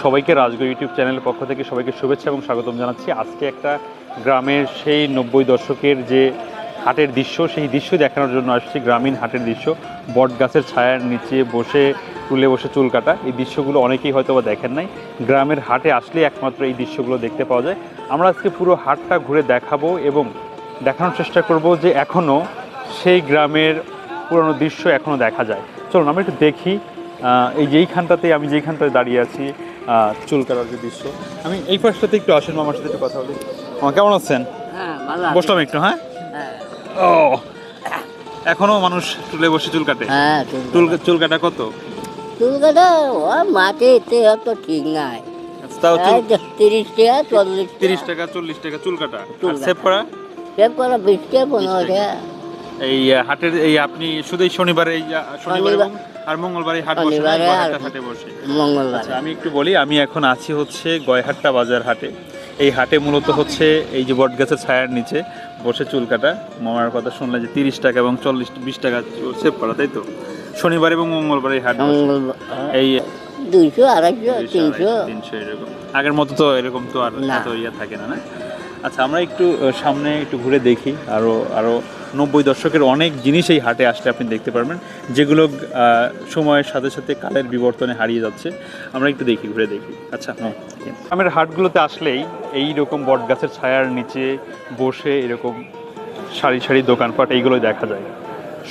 সবাইকে রাজগড় ইউটিউব চ্যানেলের পক্ষ থেকে সবাইকে শুভেচ্ছা এবং স্বাগতম জানাচ্ছি। আজকে একটা গ্রামের সেই 90 দশকের যে হাটের দৃশ্য, সেই দৃশ্য দেখানোর জন্য আসছি। গ্রামীণ হাটের দৃশ্য, বট গাছের ছায়ার নিচে বসে টুলে বসে চুল কাটা, এই দৃশ্যগুলো অনেকেই হয়তো বা দেখেন নাই। গ্রামের হাটে আসলে একমাত্র এই দৃশ্যগুলো দেখতে পাওয়া যায়। আমরা আজকে পুরো হাটটা ঘুরে দেখাবো এবং দেখানোর চেষ্টা করব যে এখনও সেই গ্রামের পুরনো দৃশ্য এখনও দেখা যায়। চলুন আমরা একটু দেখি। এই যেইখানটাতে দাঁড়িয়ে আছি, চুল কাটার যে দৃশ্য, আমি এই পাশটাতে একটু আসেন, মামার সাথে একটু কথা বলি। কেমন আছেন? বসলাম একটু। হ্যাঁ, ও এখনো মানুষ টুলে বসে চুল কাটে? হ্যাঁ, চুল কাটা কত? চুল কাটা মাঠে তো ঠিক নাই। তাও 30 টাকা 40 30 টাকা 40 টাকা চুল কাটা। চুল সেভ করা 20 টাকা 15 টাকা। এই হাটের এই আপনি শুধু এই শনিবারে শনিবার আর মঙ্গলবারে হাট বসে, হাটে বসে মঙ্গলবার। আচ্ছা, আমি একটু বলি, আমি এখন আছি হচ্ছে গয়হাট্টা বাজার হাটে। এই হাটে মূলত হচ্ছে এই যে বট গাছের ছায়ার নিচে বসে চুল কাটা। মামার কথা শুনলে যে 30 টাকা এবং 20 টাকা সেভ করা, তাই তো? শনিবার এবং মঙ্গলবার এই হাট এই 200 250 300 এরকম। আগের মতো তো এরকম তো আর এত ইয়ে থাকে না, না? আচ্ছা, আমরা একটু সামনে একটু ঘুরে দেখি। আরও 90 দশকের অনেক জিনিস এই হাটে আসলে আপনি দেখতে পারবেন, যেগুলো সময়ের সাথে সাথে কালের বিবর্তনে হারিয়ে যাচ্ছে। আমরা একটু ঘুরে দেখি। আচ্ছা, গ্রামের হাটগুলোতে আসলেই এই রকম বট গাছের ছায়ার নিচে বসে এরকম সারি সারি দোকানপাট এইগুলো দেখা যায়।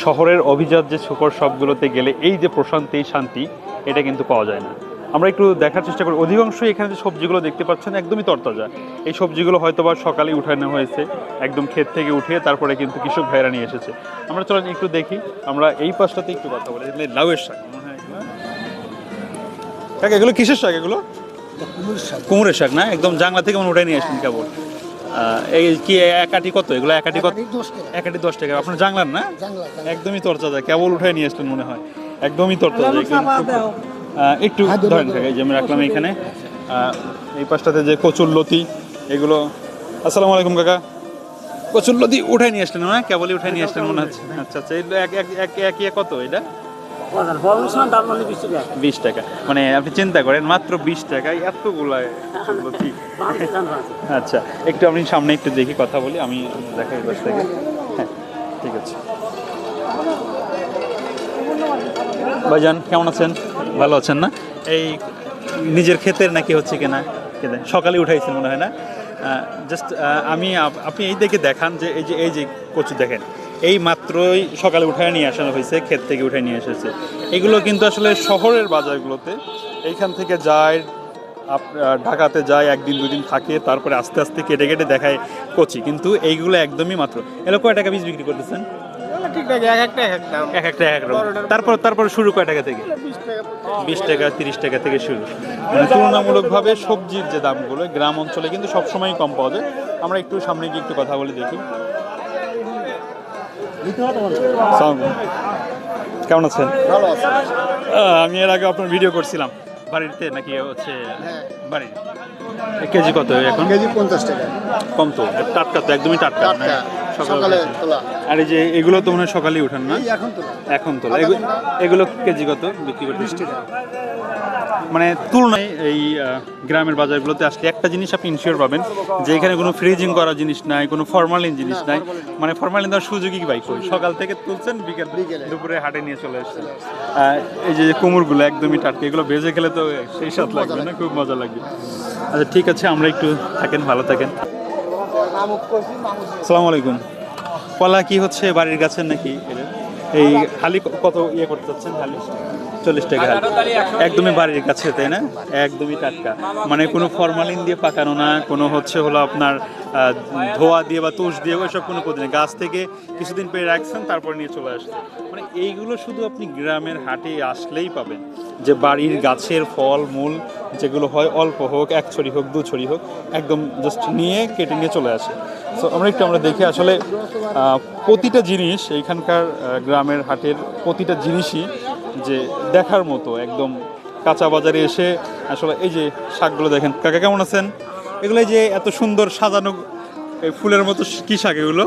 শহরের অভিজাত যে সুপার শপগুলোতে গেলে এই যে প্রশান্তি, শান্তি, এটা কিন্তু পাওয়া যায় না। আমরা একটু দেখার চেষ্টা করি। অধিকাংশই এখানে যে সবজিগুলো দেখতে পাচ্ছেন একদমই তরতাজা। এই সবজিগুলো হয়তো বা সকালেই উঠানো হয়েছে, একদম ক্ষেত থেকে উঠিয়ে তারপরে কিন্তু কৃষক ভাইরা নিয়ে এসেছে। আমরা চলেন একটু দেখি। আমরা এই পাশটাতে একটু কথা বলি। লাউয়ের শাক মনে হয় এগুলো। এগুলো কিসের শাক? এগুলো কুমড়ের শাক না? একদম জাংলা থেকে মনে উঠে নিয়ে আসেন কেবল। এই কি একাটি কত? এগুলো একাটি কত? একাটি 10 টাকা। আপনার জাংলার না? একদমই তরতাজা, কেবল উঠে নিয়ে আসলেন মনে হয়। একদমই তরতাজা। একটু ধরেন থাকে যে আমি রাখলাম এইখানে। এই পাশটাতে যে কচুরলতি, এগুলো। আসসালামু আলাইকুম কাকা। কচুরলতি উঠে নিয়ে আসলেন না? কেবলই উঠে নিয়ে আসলেন মনে হচ্ছে। আচ্ছা আচ্ছা, এগুলো এক কত এটা? 20 টাকা। মানে আপনি চিন্তা করেন, মাত্র 20 টাকায় এতগুলা কচুরলতি। আচ্ছা, একটু আপনি সামনে একটু দেখি, কথা বলি, আমি দেখাই পাশ থেকে। হ্যাঁ, ঠিক আছে। ভাইজান কেমন আছেন? ভালো আছেন না? এই নিজের ক্ষেতের নাকি হচ্ছে কিনা? সকালে উঠাইছেন মনে হয় না? জাস্ট আপনি এই দেখে দেখান যে এই যে কচু দেখেন, এই মাত্রই সকালে উঠায় নিয়ে আসানো হয়েছে, ক্ষেত থেকে উঠে নিয়ে এসেছে। এগুলো কিন্তু আসলে শহরের বাজারগুলোতে এইখান থেকে যায়, ঢাকাতে যায়, একদিন দুদিন থাকে, তারপরে আস্তে আস্তে কেটে কেটে দেখায় কচি। কিন্তু এইগুলো একদমই মাত্র। এগুলো কয় টাকা বীজ বিক্রি করতেছেন? তারপর শুরু কয় টাকা থেকে? 20 টাকা 30 টাকা থেকে শুরু। মানে তুলনামূলকভাবে সবজির যে দামগুলো গ্রাম অঞ্চলে কিন্তু সবসময় কম পাওয়া যায়। আমরা একটু সামনে গিয়ে একটু কথা বলে দেখি। কেমন আছেন? আমি এর আগে আপনার ভিডিও করছিলাম বাড়িতে, নাকি হচ্ছে বাড়ি? কেজি কত এখন? কেজি 50 টাকা। কম তো, টাটকা তো, একদমই টাটকা। সকালে তোলা। আর এই যে এগুলো তো মনে হয় সকালেই উঠান না? এখন তোলা। এগুলো কেজি কত বিক্রি করতে? 20 টাকা। মানে তুলনায় এই গ্রামের বাজারগুলোতে আসলে একটা জিনিস আপনি ইনশিওর পাবেন, যে এখানে কোনো ফ্রিজিং করা জিনিস নাই, কোনো ফরমালিন জিনিস নাই। মানে ফরমালিন দেওয়ার সুযোগই বাইক হয়। সকাল থেকে তুলছেন, দুপুরে হাটে নিয়ে চলে আসছেন। এই যে কুমড়গুলো একদমই টাটকা, এগুলো ভেজে খেলে তো সেই স্বাদ লাগবে না? খুব মজা লাগবে। আচ্ছা ঠিক আছে, আমরা একটু থাকেন, ভালো থাকেন। আসসালামু আলাইকুম। কলা কি হচ্ছে বাড়ির গাছের নাকি? এই হালি কত করতে চাচ্ছেন? হালি 40 টাকা। একদমই বাড়ির কাছে, তাই না? একদমই টাটকা, মানে কোনো ফরমালিন দিয়ে পাকানো না, কোনো হলো আপনার ধোয়া দিয়ে বা তুষ দিয়ে, ওইসব কোনো পদ্ধতি নেই। গাছ থেকে কিছুদিন পেয়ে রাখছেন, তারপর নিয়ে চলে আসছে। মানে এইগুলো শুধু আপনি গ্রামের হাটে আসলেই পাবেন, যে বাড়ির গাছের ফল মূল যেগুলো হয়, অল্প হোক, 1 ছড়ি হোক 2 ছড়ি হোক, একদম জাস্ট নিয়ে কেটে নিয়ে চলে আসে। সো আমরা দেখি আসলে প্রতিটা জিনিস এইখানকার গ্রামের হাটের প্রতিটা জিনিসই যে দেখার মতো। একদম কাঁচা বাজারে এসে আসলে এই যে শাকগুলো দেখেন। কাকা কেমন আছেন? এগুলো যে এত সুন্দর সাজানো ফুলের মতো, কি শাক এগুলো?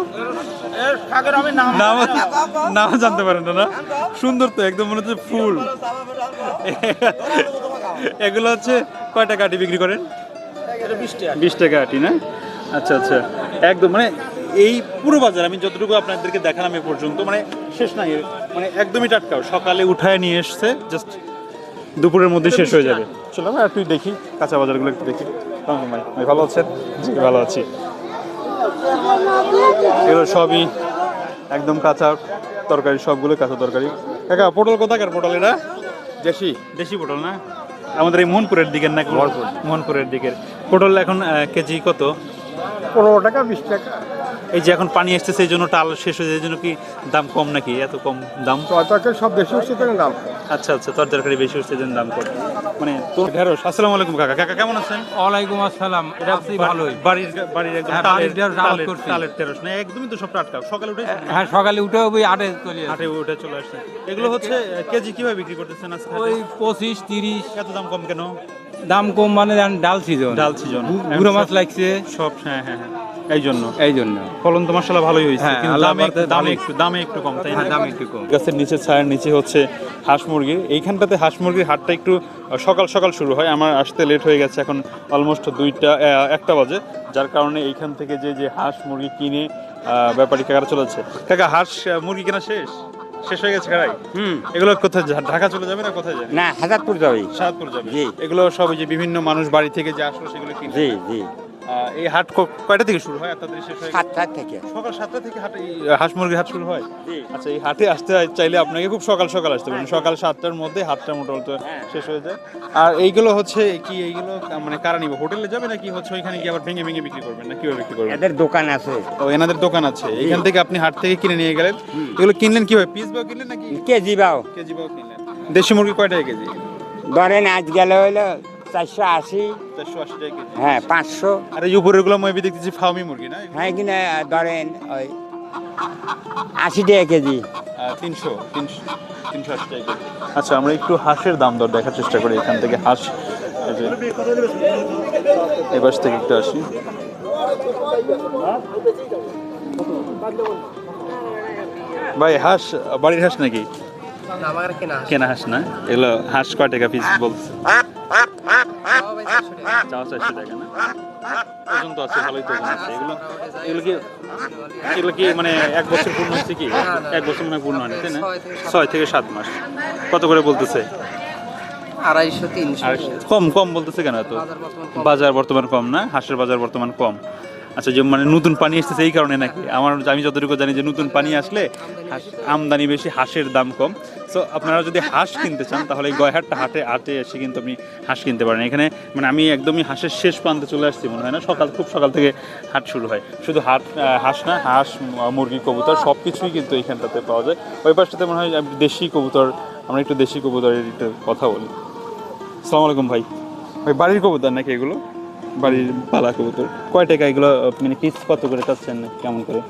নাম জানতে পারেন না? সুন্দর তো, একদম মনে হচ্ছে ফুল। এগুলো হচ্ছে কয় টাকা আটি বিক্রি করেন? 20 টাকা আটি না? আচ্ছা আচ্ছা, একদম মানে এই পুরো বাজার আমি যতটুকু আপনাদেরকে দেখালাম এ পর্যন্ত মানে শেষ নাই, মানে একদমই টাটকাও, সকালে উঠায় নিয়ে এসছে, জাস্ট দুপুরের মধ্যে শেষ হয়ে যাবে। চলো আমরা একটু দেখি কাঁচা বাজারগুলো একটু দেখি। ভাই ভাই ভালো আছেন? জি ভালো আছি। এগুলো সবই একদম কাঁচা তরকারি, সবগুলো কাঁচা তরকারি। কাকা পটল কোথাকার পটল? এটা দেশি দেশি পটল না? আমাদের এই মোহনপুরের দিকের না? মোহনপুরের দিকের পটল এখন কেজি কত? 15 টাকা 20 টাকা। এই যে এখন পানি আসছে সেই জন্য টাল শেষ হয়ে যায়, এই জন্য কি দাম কম নাকি? এত কম দাম? তরকারি সব বেশি হচ্ছে কেন দাম? আচ্ছা আচ্ছা, তরকারি বেশি হচ্ছে এই জন্য দাম কম। মানে তো ঢেঁড়স। আসসালামু আলাইকুম কাকা। কাকা কেমন আছেন? ওয়ালাইকুম আসসালাম। এটা ভালোই। বাড়ির একদম হ্যাঁ, টালের বাড়ির ঢেঁড়স আবাদ করছি। টালের ঢেঁড়স না? একদমই তো সব টাটকা, সকালে উঠে হ্যাঁ, সকালে উঠে ওই আটে চলে আসে। হাটে উঠে চলে আসছে। এগুলো হচ্ছে কেজি কিভাবে বিক্রি করতেছেন আজকে? ওই 25-30। এত দাম কম কেন? দাম কম মানে ডাল সিজন। ডাল সিজন, গুঁড়ো মাছ লাগছে সব। হ্যাঁ হ্যাঁ হ্যাঁ, এই জন্য। এই জন্য ফলন তো মাশাআল্লাহ ভালোই হয়েছে, হ্যাঁ, কিন্তু আল্লাহ দামে বরকতে দামে ভালোই। একটু দামে একটু কম, তাই না? হ্যাঁ, দাম একটু কম। গাছের নিচে, ছায়ার নিচে হচ্ছে হাঁস মুরগির। এইখানটাতে হাঁস মুরগির হাটটা একটু সকাল সকাল শুরু হয়। আমার আসতে লেট হয়ে গেছে, এখন অলমোস্ট 1টা বাজে, যার কারণে এইখান থেকে যে হাঁস মুরগি কিনে ব্যাপারী কাকারা চলেছে। কাকা হাঁস মুরগি কেনা শেষ হয়ে গেছে কারাই? এগুলো কোথায় ঢাকা চলে যাবে না কোথায় যাবে? না, হাজারপুর যাবে। সাতপুর যাবে। জি। এগুলো সব ওই যে বিভিন্ন মানুষ বাড়ি থেকে যে আসলো সেগুলো কিনে। জি জি, এই হাট কয়টা থেকে শুরু হয়? আপনাদের শেষ হয়ে গেছে? 7টা থেকে। সকাল 7টা থেকে হাটে এই হাঁস মুরগির হাট শুরু হয়? জি। আচ্ছা, এই হাটে আসতে চাইলে আপনাকে খুব সকাল সকাল আসতে পারেন। সকাল 7টার মধ্যে হাটটা মোটামুটি শেষ হয়ে যায়। আর এইগুলো হচ্ছে কি, এইগুলো মানে কারা নিবে? হোটেলে যাবে নাকি হচ্ছে ওইখানে গিয়ে আবার ভেঙে ভেঙে বিক্রি করবেন, না কিভাবে বিক্রি করবেন? এদের দোকান আছে। ও, এনাদের দোকান আছে। এখান থেকে আপনি হাট থেকে কিনে নিয়ে গেলেন। এগুলো কিনলেন কিভাবে? পিস বাও কিনলেন নাকি কেজি বাও। কেজি বাও কিনলেন? দেশি মুরগি কয় টাকা কেজি? ধরেন আজ গেলে হইলো 480। 480 টাকা কেজি। হ্যাঁ, 500। আর এই উপরের গুলো মই দেখতেছি ফার্মি মুরগি না? হ্যাঁ, কিনা ধরেন ওই 80 টাকা কেজি। 380 টাকা কেজি। আচ্ছা, আমরা একটু হাঁসের দাম দর দেখার চেষ্টা করি। এখান থেকে হাঁস, এই যে এবার থেকে একটু আসি। ভাই হাঁস বাড়ির হাঁস নাকি? কেনা হাঁস না? এগুলো হাঁস কয় টাকা পিস বলছে? 400 টাকা না? ওজন তো আছে, ভালোই তো ওজন আছে। এগুলো কি মানে 1 বছর পূর্ণ হচ্ছে কি? 1 বছর মানে পূর্ণ হয়নি, তাই না? 6 থেকে 7 মাস। কত করে বলতেছে? 250-300। কম বলতেছে কেন এত? বাজার বর্তমান কম না? হাঁসের বাজার বর্তমান কম। আচ্ছা, যে মানে নতুন পানি এসেছে এই কারণে নাকি? আমি যতটুকু জানি যে নতুন পানি আসলে আমদানি বেশি, হাঁসের দাম কম। সো আপনারা যদি হাঁস কিনতে চান তাহলে এই গয়হাটটা হাটে এসে কিন্তু আপনি হাঁস কিনতে পারেন। এখানে মানে আমি একদমই হাঁসের শেষ প্রান্তে চলে আসছি মনে হয় না? খুব সকাল থেকে হাট শুরু হয়। শুধু হাঁস না, হাঁস, মুরগি, কবুতর সব কিছুই কিন্তু এইখানটাতে পাওয়া যায়। ওই পাশটাতে মনে হয় দেশি কবুতর। আমরা একটু দেশি কবুতরের একটু কথা বলি। আসসালামু আলাইকুম ভাই। বাড়ির কবুতর নাকি এগুলো? বাড়ির পালা কবুতর। কয় টাকা এগুলো? মানে পিস কত করে চাচ্ছেন, না কেমন করে?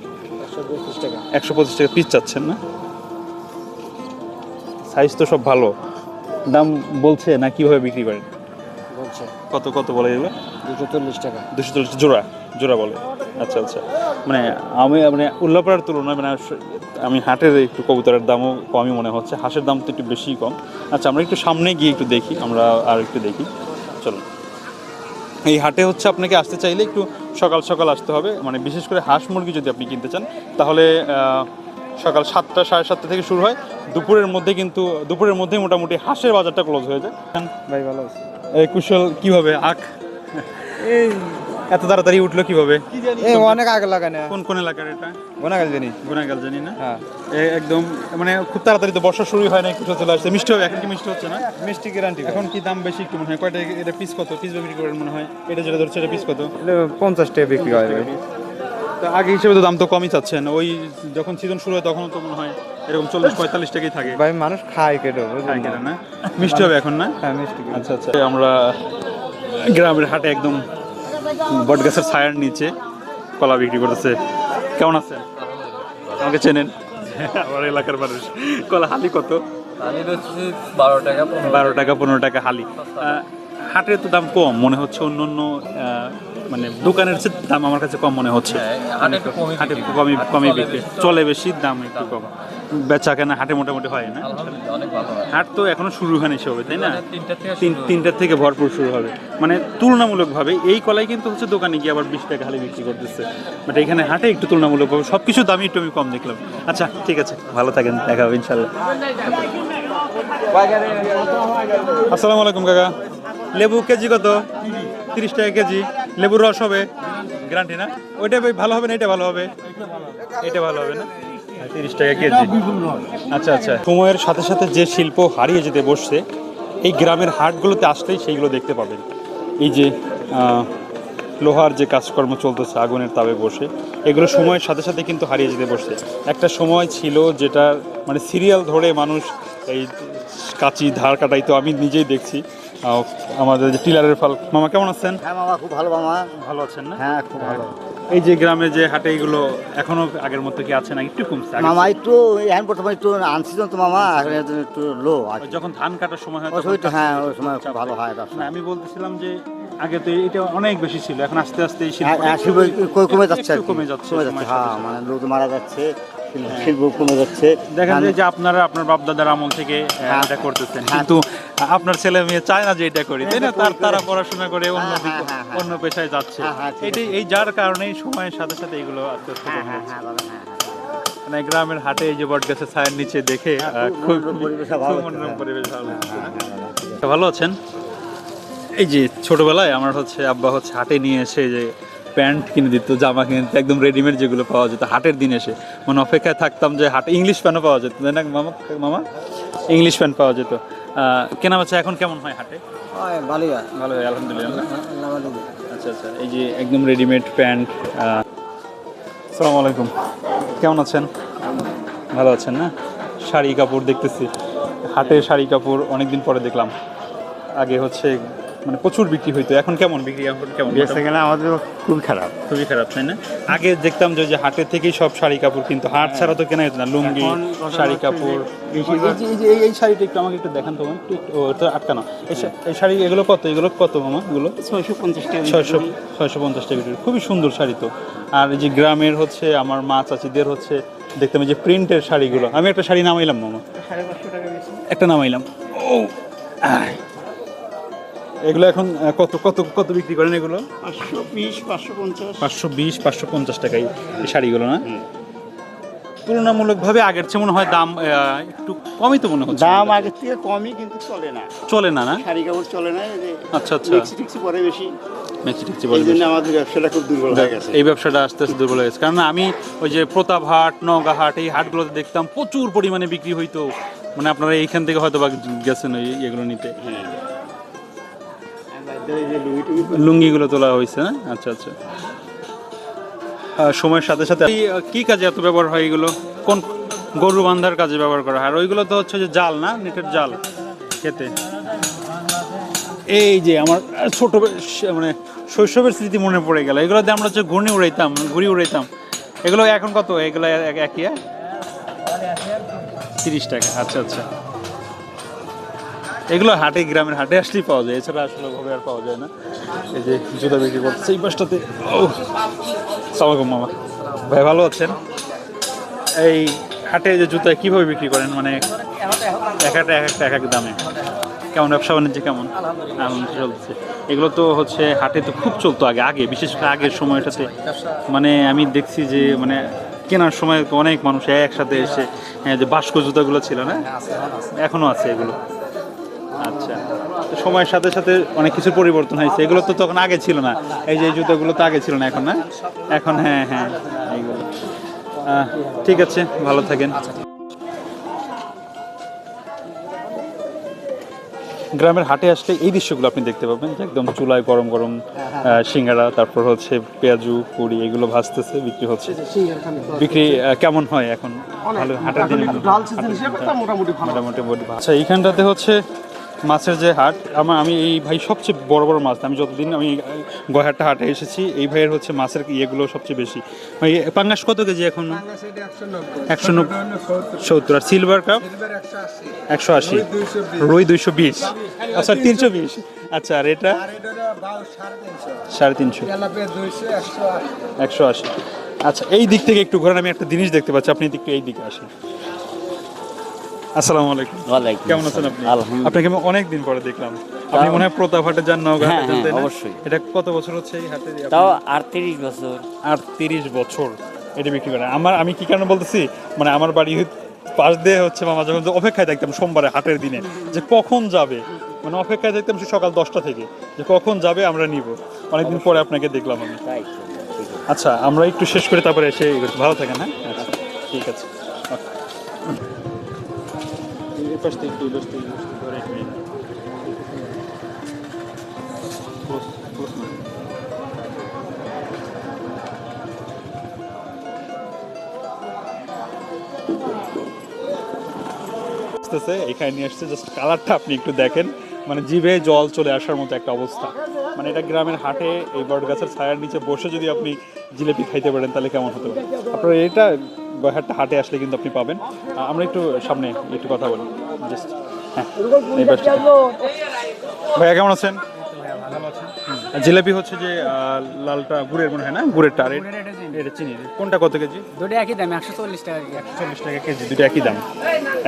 125 টাকা। 125 টাকা পিস চাচ্ছেন না? সাইজ তো সব ভালো। দাম বলছে না কিভাবে বিক্রি করেন? বলছে কত বলে এগুলো? 240 টাকা। 240 জোড়া বলে। আচ্ছা আচ্ছা, মানে আমি মানে উল্লাপাড়ার তুলনায় মানে আমি হাটের একটু কবুতরের দামও কমই মনে হচ্ছে, হাঁসের দাম তো একটু বেশিই কম। আচ্ছা, আমরা একটু সামনে গিয়ে একটু দেখি, আমরা আর একটু দেখি। চলো, এই হাটে হচ্ছে আপনাকে আসতে চাইলে একটু সকাল সকাল আসতে হবে। মানে বিশেষ করে হাঁস মুরগি যদি আপনি কিনতে চান তাহলে সকাল 7টা, 7:30 থেকে শুরু হয়। দুপুরের মধ্যে মোটামুটি হাঁসের বাজারটা ক্লোজ হয়ে যায়। ভাই ভালো আছে। এই কুশল কিভাবে এই এত তাড়াতাড়ি উঠলো কিভাবে? অনেক আগে লাগানো। কোন এলাকার এটা? গোনাগাল জানি। গুনাগাল জানি না? হ্যাঁ। একদম মানে খুব তাড়াতাড়ি তো বর্ষা শুরু হয় না, কুশল চলে আসছে। মিষ্টি হবে এখন? কি মিষ্টি হচ্ছে না? মিষ্টি গ্যারান্টি। এখন কি দাম বেশি একটু মনে হয়? কয়টা এটা পিস কত? পিস বিক্রি করেন মনে হয়? এটা যেটা ধরছে এটা পিস কত? 50 টাকা বিক্রি হয় ভাই। তো আগে হিসেবে তো দাম তো কমই চাচ্ছেন। ওই যখন সিজন শুরু হয় তখন তো মনে হয় এরকম 40-45 টাকাই থাকে। ভাই মানুষ খায় কেটো, খায় কিনা না? মিষ্টি হবে এখন না? হ্যাঁ, মিষ্টি। আচ্ছা আচ্ছা, আমরা গ্রামের হাটে একদম বটগাছের ছায়ার নিচে কলা বিক্রি করতেছে। কেমন আছেন? আমাকে চেনেন? আমার এলাকার মানুষ। কলা হালি কত? আমি বেচছি 12 টাকা 15 টাকা হালি। হাটের তো দাম কম মনে হচ্ছে, অন্য মানে দোকানের চেয়ে দাম আমার কাছে কম মনে হচ্ছে। হাটে একটু কমই হাটে বিক্রি। কমই বিক্রি চলে, বেশি দাম একটু কম। বেচা কেনা হাটে মোটামুটি হয় না? আলহামদুলিল্লাহ অনেক ভালো হয়। হাট তো এখনো শুরু হয়নি সবে, তাই না? মানে 3টা থেকে শুরু হবে। 3টার থেকে ভরপুর শুরু হবে, মানে তুলনামূলকভাবে এই কলাই কিন্তু হচ্ছে দোকানে গিয়ে আবার 20 টাকা হালি বিক্রি করতেছে, বাট এখানে হাটে একটু তুলনামূলকভাবে সব কিছু দামই একটু আমি কম দেখলাম। আচ্ছা ঠিক আছে, ভালো থাকেন, দেখা হবে ইনশাল্লাহ। আসসালামু আলাইকুম কাকা, লেবু কেজি কত? 30 টাকা কেজি। লেবুর রস হবে গ্যারান্টি না? ওইটা ভালো হবে না এটা ভালো হবে? এটা ভালো হবে না? 30 টাকা কেজি। আচ্ছা আচ্ছা, সময়ের সাথে সাথে যে শিল্প হারিয়ে যেতে বসছে, এই গ্রামের হাটগুলোতে আসলেই সেইগুলো দেখতে পাবেন। এই যে লোহার যে কাজকর্ম চলতেছে আগুনের তাপে বসে, এগুলো সময়ের সাথে সাথে কিন্তু হারিয়ে যেতে বসছে। একটা সময় ছিল যেটা মানে সিরিয়াল ধরে মানুষ এই কাঁচি ধার কাটাইতো, আমি নিজেই দেখছি। আমাদের যে টিলারের ফল। মামা কেমন আছেন? হ্যাঁ মামা, খুব ভালো মামা। ভালো আছেন না? হ্যাঁ, খুব ভালো। এই যে গ্রামে যে হাটে এগুলো এখনো আগের মতো কি আছে না একটু কমছে? মামা একটু এখন বর্তমানে একটু আনসিজন তো মামা, এখন একটু লো আছে। যখন ধান কাটার সময় হয় ওই সময়টা, হ্যাঁ ওই সময় খুব ভালো হয় ব্যবসা। না, আমি বলতেছিলাম যে আগে তো এটা অনেক বেশি ছিল, এখন আস্তে আস্তে এই হ্যাঁ, হ্যাঁ, শিল্প কমে যাচ্ছে আর একটু কি। কমে যাচ্ছে কমে যাচ্ছে, হ্যাঁ, মানে লোক মারা যাচ্ছে, শিল্প কমে যাচ্ছে। দেখেন যে আপনারা আপনার বাপ দাদার আমল থেকে হ্যাঁ। এটা করতেছেন, হ্যাঁ। কিন্তু আপনার ছেলে মেয়ে চায় না যে এটা করি, তাই না? তারা পড়াশোনা করে অন্য হ্যাঁ, হ্যাঁ, হ্যাঁ, হ্যাঁ। অন্য পেশায় যাচ্ছে। হ্যাঁ, হ্যাঁ, ঠিক এটাই এই যার কারণেই সময়ের সাথে সাথে এগুলো আস্তে আস্তে হ্যাঁ কমে হ্যাঁ যাচ্ছে। হ্যাঁ বাবা, হ্যাঁ হ্যাঁ। মানে গ্রামের হাটে এই যে বট গাছের ছায়ার নিচে দেখে খুব মনোরম পরিবেশ, ভালো খুব লাগছে। মনোরম পরিবেশ, ভালো লাগছে না? ভালো আছেন? এই যে ছোটবেলায় আমার হচ্ছে আব্বা হচ্ছে হাটে নিয়ে এসে যে প্যান্ট কিনে দিত, জামা কিনে দিত, একদম রেডিমেড যেগুলো পাওয়া যেত হাটের দিন এসে, মানে অপেক্ষায় থাকতাম যে হাটে ইংলিশ প্যান্টও পাওয়া যেত, তাই না মামা? মামা ইংলিশ প্যান্ট পাওয়া যেত। কেনা বেচা এখন কেমন হয় হাটে? ভালোই হয়। ভালো হয় আলহামদুলিল্লাহ। আচ্ছা আচ্ছা, এই যে একদম রেডিমেড প্যান্ট। আসসালামু আলাইকুম, কেমন আছেন? ভালো আছেন না? শাড়ি কাপড় দেখতেছি, হাটে শাড়ি কাপড় অনেকদিন পরে দেখলাম। আগে হচ্ছে মানে প্রচুর বিক্রি হইতো, এখন কেমন বিক্রি? এখন কেমন? কেনা আমাদের খুবই খারাপ। খুবই খারাপ, তাই না? আগে দেখতাম যে হাটের থেকেই সব শাড়ি কাপড়, কিন্তু হাট ছাড়া তো কেনা যেত না, লুঙ্গি শাড়ি কাপড়। এই শাড়িটা একটু আমাকে একটু দেখান তো, একটু ওটা আটকানো। এই শাড়ি এগুলো কত? এগুলো কত মামা? এগুলো 650 টাকা। 650 টাকা বিক্রি। খুবই সুন্দর শাড়ি তো। আর এই যে গ্রামের হচ্ছে আমার মা চাচিদের হচ্ছে দেখতাম এই যে প্রিন্টের শাড়িগুলো। আমি একটা শাড়ি নামাইলাম মামা, 550 টাকা বেশি। একটা নামাইলাম। ও এগুলো এখন কত কত কত বিক্রি করেন এগুলো? 520, 550। 520, 550 টাকায় এই শাড়িগুলো না? তুলনামূলকভাবে আগের চেয়ে মনে হয় দাম একটু কমই তো মনে হচ্ছে। দাম আগের থেকে কমই, কিন্তু চলে না, চলে না, না? শাড়ি কাপড় চলে না। এই যে আচ্ছা আচ্ছা, টেক্সি পরে বেশি, ম্যাক্সি টেক্সি এই বলে জন্য আমাদের ব্যবসাটা খুব দুর্বল হয়ে গেছে। এই ব্যবসাটা আস্তে আস্তে দুর্বল হয়ে গেছে। কারণ আমি ওই যে প্রতাপহাট, নওগাঁহাট এই হাটগুলোতে দেখতাম প্রচুর পরিমাণে বিক্রি হইতো। মানে আপনারা এইখান থেকে হয়তো বা গেছেন এগুলো নিতে। লুঙ্গিগুলো তোলা হয়েছে না? আচ্ছা আচ্ছা। সময়ের সাথে সাথে কি কাজে এত ব্যবহার হয় এগুলো? কোন গরু বান্ধার কাজে ব্যবহার করা হয়, আর ওইগুলো তো হচ্ছে যে জাল না, নেটের জাল খেতে। এই যে আমার ছোট মানে শৈশবের স্মৃতি মনে পড়ে গেল, এগুলোতে আমরা হচ্ছে ঘুড়ি উড়াইতাম। এগুলো এখন কত? এগুলো একই 30 টাকা। আচ্ছা আচ্ছা, এগুলো হাটে, গ্রামের হাটে আসলেই পাওয়া যায়, এছাড়া আসলে ভাবে আর পাওয়া যায় না। এই যে জুতা বিক্রি করছে এই পাশটাতে। ও সালামালাইকুম মামা, ভাই ভালো আছেন? এই হাটে যে জুতা কিভাবে বিক্রি করেন, মানে এক এক দামে? কেমন ব্যবসা বাণিজ্য কেমন? আলহামদুলিল্লাহ চলছে। এগুলো তো হচ্ছে হাটে তো খুব চলতো আগে বিশেষ করে আগের সময়টাতে। মানে আমি দেখছি যে মানে কেনার সময় তো অনেক মানুষ একসাথে এসে, যে বাস্ক জুতাগুলো ছিল না, এখনো আছে এগুলো? আচ্ছা, তো সময়ের সাথে সাথে অনেক কিছু পরিবর্তন হয়েছে, এগুলো তো তখন আগে ছিল না। এই যে জুতোগুলো তো আগে ছিল না, এখন না? এখন হ্যাঁ হ্যাঁ এইগুলো। ঠিক আছে, ভালো থাকেন। গ্রামের হাটে আসলে এই দৃশ্যগুলো আপনি দেখতে পাবেন, যে একদম চুলায় গরম গরম সিঙ্গারা, তারপর হচ্ছে পেঁয়াজু পুরি, এগুলো ভাজতেছে, বিক্রি হচ্ছে। বিক্রি কেমন হয় এখন? ভালো হাটের দিনে মোটামুটি। আচ্ছা, এইখানটাতে হচ্ছে মাছের যে হাট, আমি এই ভাই সবচেয়ে বড় বড় মাছ, আমি যতদিন আমি গয়াহাটা হাটে এসেছি এই ভাইয়ের হচ্ছে মাছের ইয়েগুলো সবচেয়ে বেশি। ভাই পাঙ্গাস কত কেজি এখন? 170। আর সিলভার কাপ 180, রুই 220, আচ্ছা 320। আচ্ছা, আর এটা 350, 180। আচ্ছা, এই দিক থেকে একটু ঘোরান, আমি একটা জিনিস দেখতে পাচ্ছি, আপনি একটু এই দিকে আসেন। আসসালামু আলাইকুম। ওয়ালাইকুম কেমন আছেন আপনি? আলহামদুলিল্লাহ। আপনাকে আমি অনেক দিন পরে দেখলাম। আপনি মনে হয় প্রতাপ হাটে যান নওগাঁ হ্যাঁ, হাটে যান, তাই না? অবশ্যই। এটা কত বছর হচ্ছে এই হাটে? তাও 38 বছর। 38 বছর এটা বিক্রি করে। আমি কি কারণে বলতেছি, মানে আমার বাড়ি পাশ দিয়ে হচ্ছে মামা যখন অপেক্ষায় থাকতাম সোমবারে হাটের দিনে যে কখন যাবে, মানে অপেক্ষায় থাকতাম সে সকাল 10টা থেকে যে কখন যাবে আমরা নিব। অনেকদিন পরে আপনাকে দেখলাম আমি। তাই তো, ঠিক আছে। আচ্ছা, আমরা একটু শেষ করে তারপরে এসে ভালো থাকেন। হ্যাঁ, আচ্ছা, ঠিক আছে। এই পাশ থেকে একটু, এই পাশ থেকে একটু ধরে এক মিনিট। এখানে নিয়ে আসছে, জাস্ট কালারটা আপনি একটু দেখেন, মানে জিভে জল চলে আসার মতো একটা অবস্থা। মানে এটা গ্রামের হাটে এই বট গাছের ছায়ার নিচে বসে যদি আপনি জিলেপি খাইতে পারেন তাহলে কেমন হতে পারে। আপনার এটা গয়াহাটটা হাটে আসলে কিন্তু আপনি পাবেন। আমরা একটু সামনে একটু কথা বলি জাস্ট। হ্যাঁ, এই পাশটা। ভাইয়া কেমন আছেন? জিলাপি হচ্ছে যে লালটা গুড়ের মনে হয় না, গুড়েরটা, আর এটা চিনি। কোনটা কত কেজি? দুটো একই দাম 140 টাকা কেজি। 140 টাকা কেজি, দুটো একই দাম।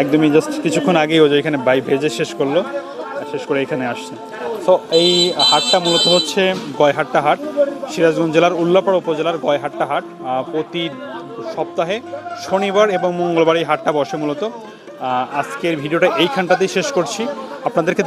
একদমই জাস্ট কিছুক্ষণ আগেই ও যে এখানে বাই ভেজে শেষ করলো, শেষ করে এখানে আসছে। তো এই হাটটা মূলত হচ্ছে গয়হাট্টা হাট, সিরাজগঞ্জ জেলার উল্লাপাড়া উপজেলার গয়হাট্টা হাট। প্রতি সপ্তাহে শনিবার এবং মঙ্গলবার এই হাটটা বসে মূলত। আজকের ভিডিওটা এইখানটাতেই শেষ করছি। আপনাদেরকে